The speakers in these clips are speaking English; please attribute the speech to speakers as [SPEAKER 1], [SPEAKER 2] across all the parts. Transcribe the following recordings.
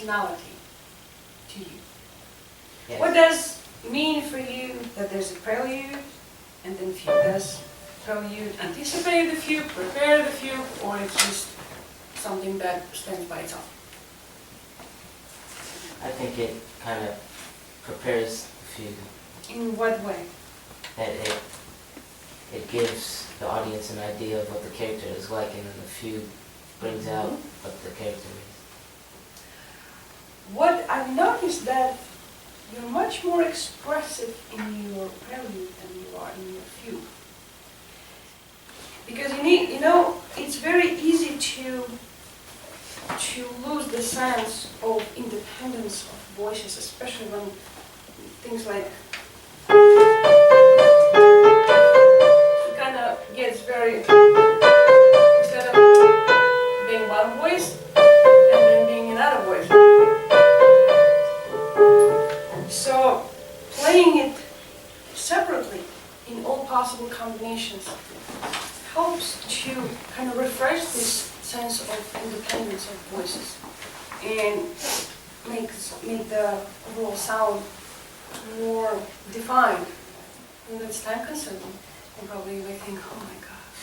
[SPEAKER 1] personality to you.
[SPEAKER 2] Yes.
[SPEAKER 1] What does it mean for you that there's a prelude and then fugue? Does prelude anticipate the fugue, prepare the fugue, or it's just something that stands by itself?
[SPEAKER 2] I think it kind of prepares the fugue.
[SPEAKER 1] In what way?
[SPEAKER 2] That it gives the audience an idea of what the character is like, and then the fugue brings out what the character is.
[SPEAKER 1] What I've noticed that you're much more expressive in your prelude than you are in your fugue. Because it's very easy to lose the sense of independence of voices, especially when things like it kind of gets very, instead of being one voice and then being another voice. So playing it separately in all possible combinations helps to kind of refresh this sense of independence of voices and make the overall sound more defined. And it's time consuming. And probably you might think, oh my gosh,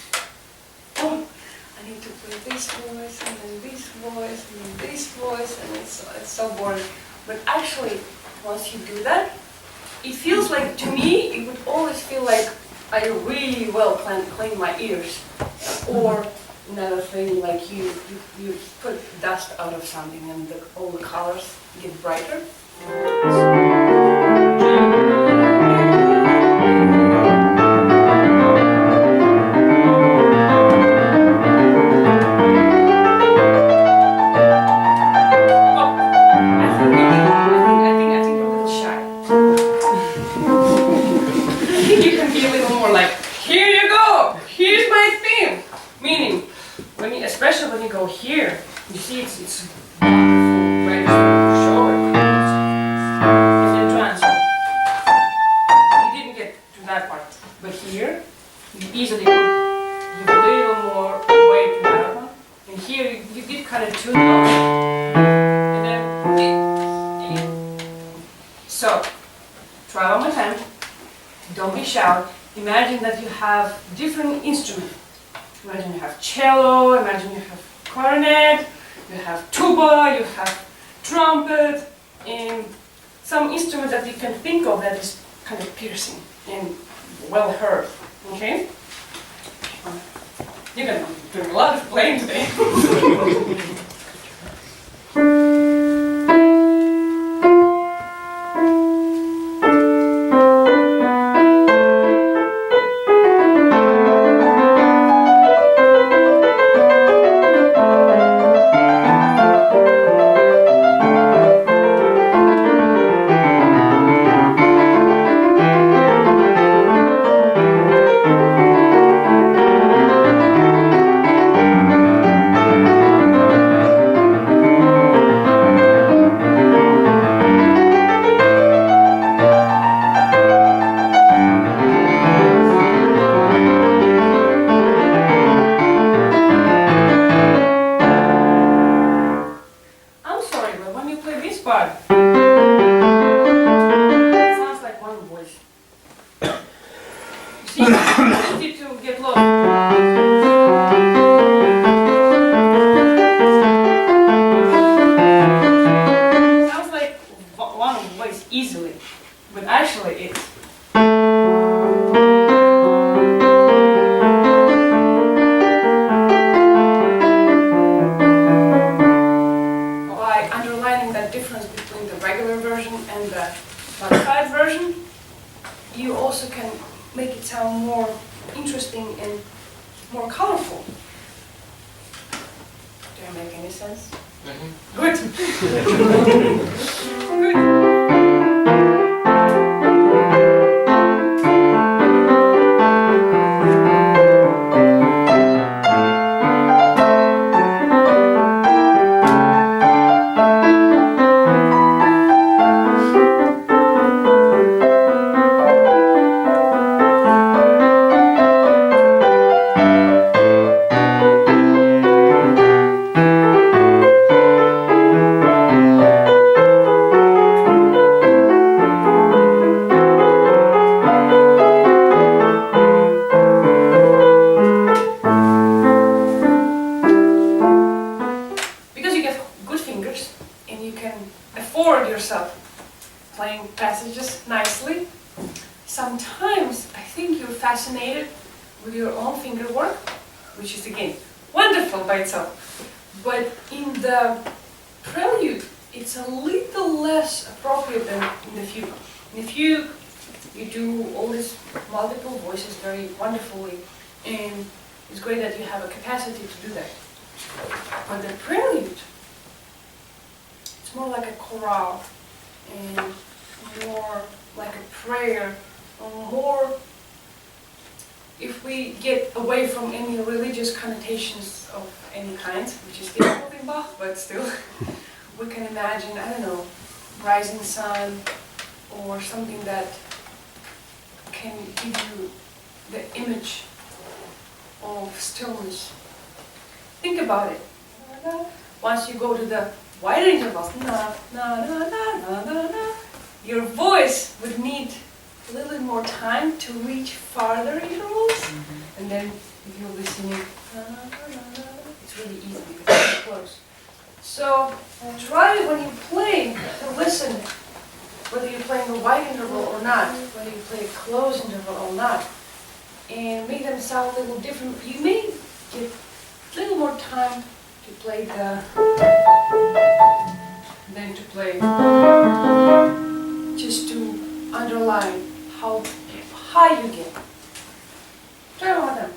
[SPEAKER 1] I need to play this voice and then this voice and then this voice, and it's so boring. But actually, once you do that, it feels like, to me, it would always feel like I really well clean my ears. Or another thing, like you put dust out of something and all the colors get brighter. Especially when you go here, you see it's wonderful register short. And then transfer. You didn't get to that part, but here you easily give a little more weight to that one. And here you did kind of too low. And then so try one more time. Don't be shy. Imagine that you have different instruments. Imagine you have cello, imagine you have cornet, you have tuba, you have trumpet, and some instrument that you can think of that is kind of piercing and well heard, okay? You're gonna be doing a lot of playing today. can afford yourself playing passages nicely. Sometimes I think you're fascinated with your own finger work, which is again wonderful by itself. But in the prelude, it's a little less appropriate than in the fugue. In the fugue, you do all these multiple voices very wonderfully, and it's great that you have a capacity to do that. But the prelude, it's more like a chorale, and more like a prayer, or more, if we get away from any religious connotations of any kind, which is difficult in Bach, but still, we can imagine, I don't know, rising sun, or something that can give you the image of stillness. Think about it. Once you go to the wider intervals, na, na, na, na, na, na, na, your voice would need a little bit more time to reach farther intervals. And then if you're listening, na, na, na, na, it's really easy because it's close. So try when you play to listen, whether you're playing a wide interval or not, whether you play a close interval or not, and make them sound a little different. You may get a little more time to play the, than to play, just to underline how high you get. Try one of them.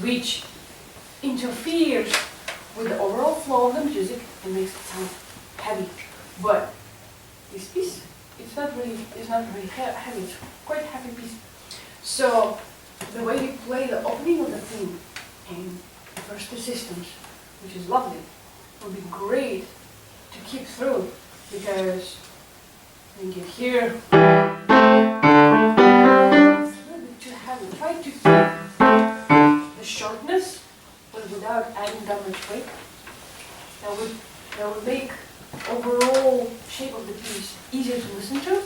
[SPEAKER 1] Which interferes with the overall flow of the music and makes it sound heavy. But this piece, it's not very heavy. It's quite a heavy piece. So the way you play the opening of the theme in the first two systems, which is lovely, would be great to keep through, because when you get here, it's a little bit too heavy. Try to keep the shortness, but without adding that much weight. That would make overall shape of the piece easier to listen to.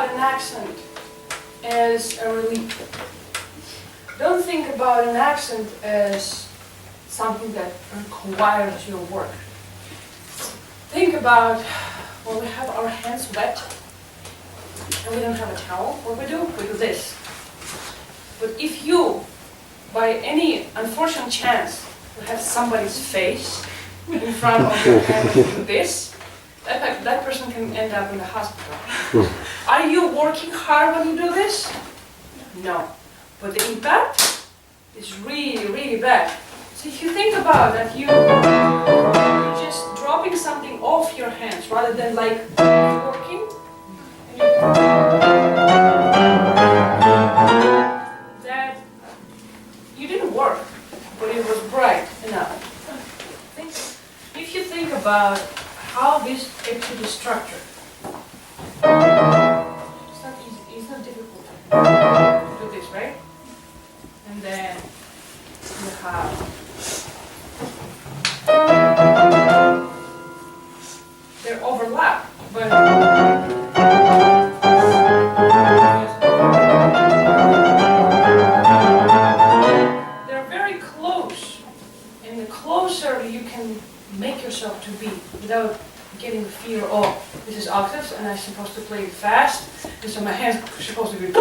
[SPEAKER 1] about an accent as a relief. Don't think about an accent as something that requires your work. Think about when we have our hands wet and we don't have a towel. What we do? We do this. But if you, by any unfortunate chance, have somebody's face in front of your hand and do this, that person can end up in the hospital. Are you working hard when you do this? No. But the impact is really, really bad. So if you think about that, you're just dropping something off your hands rather than like working. That you didn't work, but it was bright enough. If you think about how this etude is structured, it's not easy, it's not difficult to do this, right? And then you have they're overlap, but they're very close, and the closer you can make yourself to be without getting the fear, oh, this is octaves and I'm supposed to play it fast, and so my hands are supposed to be,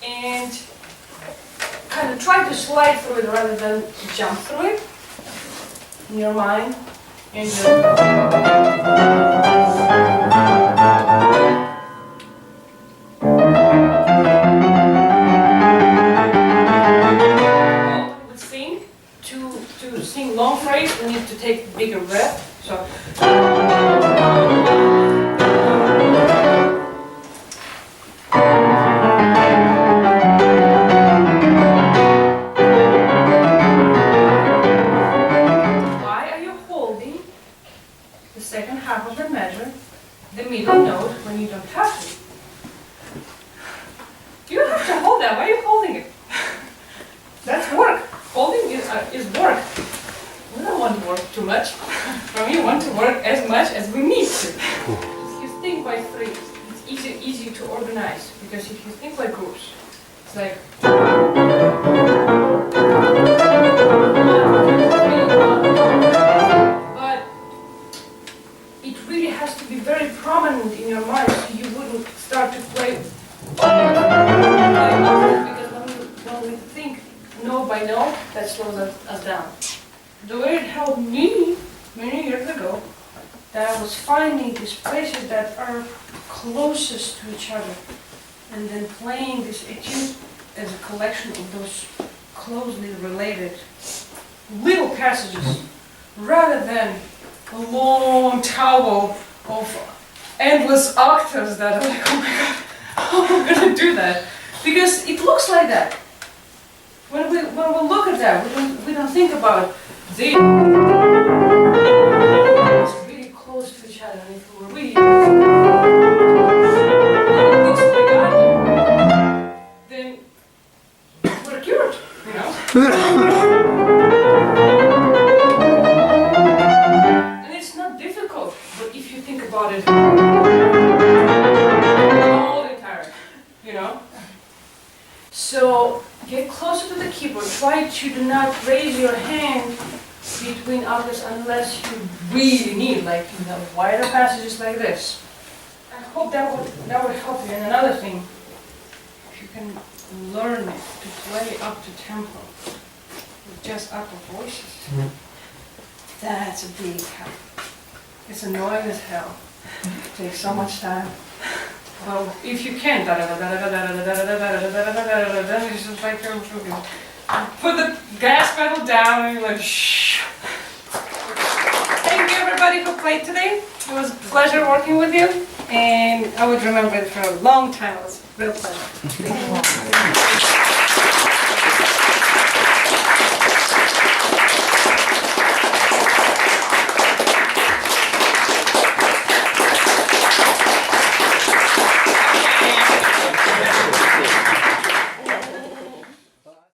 [SPEAKER 1] and kind of try to slide through it rather than jump through it in your mind. And to sing long phrase, we need to take bigger breath. So. The middle note when you don't have to. You don't have to hold that. Why are you holding it? That's work. Holding is work. We don't want to work too much. We want to work as much as we need to. If you think by threes, it's easy to organize. Because if you think by groups, it's like be very prominent in your mind so you wouldn't start to play because when we think note by note, that slows us down. The way it helped me many years ago, that I was finding these places that are closest to each other and then playing this etude as a collection of those closely related little passages rather than a long towel of endless octaves that I'm like, oh my god, how am I going to do that? Because it looks like that. When we look at that, we don't think about the it's really close to each other. And if we were really then we're cured, you know? About it all the time, you know? So get closer to the keyboard. Try to do not raise your hand between octaves unless you really need, like in the wider passages like this. I hope that would help you. And another thing, if you can learn to play up to tempo with just octave voices, that's a big help. It's annoying as hell. It takes so much time. Well, if you can, it's just like you're put the gas pedal down and you're like, shh. Thank you everybody who played today. It was a pleasure working with you, and I would remember it for a long time. It was a real pleasure. Thank you.